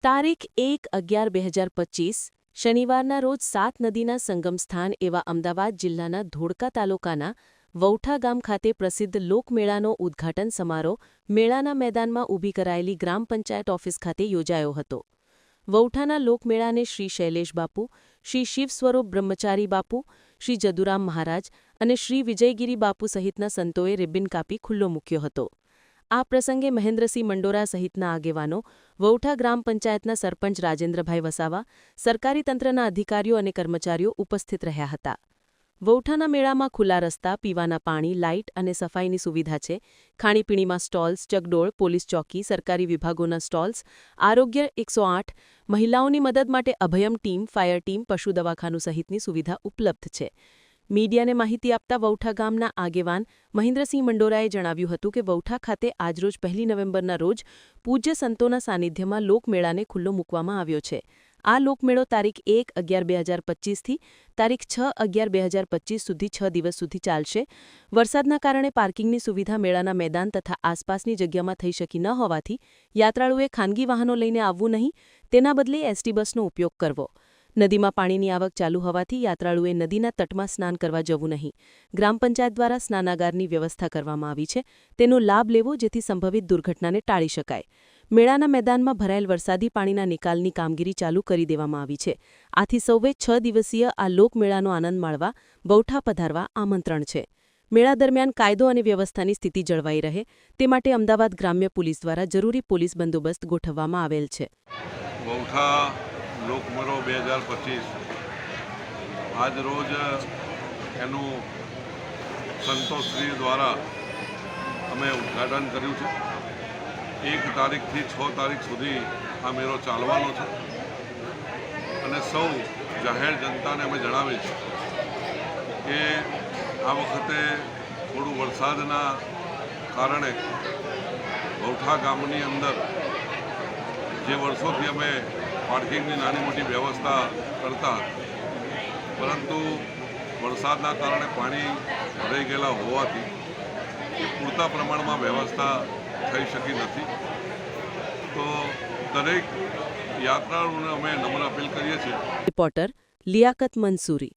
તારીખ 1/11/2025 શનિવારના રોજ 7 નદીના સંગમ સ્થાન એવા અમદાવાદ જિલ્લાના ધોળકા તાલુકાના વૌઠા ગામ ખાતે પ્રસિદ્ધ લોકમેળાનો ઉદ્ઘાટન સમારોહ મેળાના મેદાનમાં ઊભી કરાયેલી ગ્રામ પંચાયત ઓફિસ ખાતે યોજાયો હતો. વૌઠાના લોકમેળાને શ્રી શૈલેષ બાપુ, શ્રી શિવ સ્વરૂપ બ્રહ્મચારી બાપુ, શ્રી જદુરામ મહારાજ અને શ્રી વિજયગીરી બાપુ સહિતના સંતોએ રિબિન કાપી ખુલ્લો મૂક્યો હતો. આ પ્રસંગે મહેન્દ્રસિંહ મંડોરા સહિતના આગેવાનો, વૌઠા ગ્રામ પંચાયતના સરપંચ રાજેન્દ્રભાઈ વસાવા, સરકારી તંત્રના અધિકારીઓ અને કર્મચારીઓ ઉપસ્થિત રહ્યા હતા. વૌઠાના મેળામાં ખુલ્લા રસ્તા, પીવાના પાણી, લાઇટ અને સફાઈની સુવિધા છે. ખાણીપીણીમાં સ્ટોલ્સ, ચકડોળ, પોલીસ ચોકી, સરકારી વિભાગોના સ્ટોલ્સ, આરોગ્ય 108, મહિલાઓની મદદ માટે અભયમ ટીમ, ફાયર ટીમ, પશુ દવાખાનું સહિતની સુવિધા ઉપલબ્ધ છે. મીડિયાને માહિતી આપતા વૌઠા ગામના આગેવાન મહેન્દ્રસિંહ મંડોરાએ જણાવ્યું હતું કે વૌઠા ખાતે આજરોજ 1 નવેમ્બરના રોજ પૂજ્ય સંતોના સાનિધ્યમાં લોકમેળાને ખુલ્લો મૂકવામાં આવ્યો છે. આ લોકમેળો તારીખ 1/11/2025થી તારીખ 6/11/2025 સુધી 6 દિવસ સુધી ચાલશે. વરસાદના કારણે પાર્કિંગની સુવિધા મેળાના મેદાન તથા આસપાસની જગ્યામાં થઈ શકી ન હોવાથી યાત્રાળુએ ખાનગી વાહનો લઈને આવવું નહીં, તેના બદલે એસટી બસનો ઉપયોગ કરવો. નદીમાં પાણીની આવક ચાલુ હોવાથી યાત્રાળુએ નદીના તટમાં સ્નાન કરવા જવું નહીં. ગ્રામ પંચાયત દ્વારા સ્નાનાગારની વ્યવસ્થા કરવામાં આવી છે. તેનો લાભ લેવો જેથી સંભવિત દુર્ઘટનાને ટાળી શકાય. મેળાના મેદાનમાં ભરાયેલ વરસાદી પાણીના નિકાલની કામગીરી ચાલુ કરી દેવામાં આવી છે. આથી સૌએ 6 દિવસીય આ લોકમેળાનો આનંદ માણવા વૌઠા પધારવા આમંત્રણ છે. મેળા દરમિયાન કાયદો અને વ્યવસ્થાની સ્થિતિ જળવાઈ રહે તે માટે અમદાવાદ ગ્રામ્ય પોલીસ દ્વારા જરૂરી પોલીસ બંદોબસ્ત ગોઠવવામાં આવેલ છે. લોકમેળો 2025 આજ રોજ એનું સંતોશ્રી દ્વારા અમે ઉદ્ઘાટન કર્યું છે. 1 તારીખથી 6 તારીખ સુધી આ મેળો ચાલવાનો છે અને સૌ જાહેર જનતાને અમે જણાવીએ છીએ કે આ વખતે થોડું વરસાદના કારણે વૌઠા ગામની અંદર જે વર્ષોથી અમે પાર્કિંગની નાની મોટી વ્યવસ્થા કરતા પરંતુ વરસાદના કારણે પાણી ભરાઈ ગયેલા હોવાથી પૂરતા પ્રમાણમાં વ્યવસ્થા થઈ શકી નથી. તો દરેક યાત્રાળુઓને અમે નમ્ર અપીલ કરીએ છીએ. રિપોર્ટર લિયાકત મંસૂરી.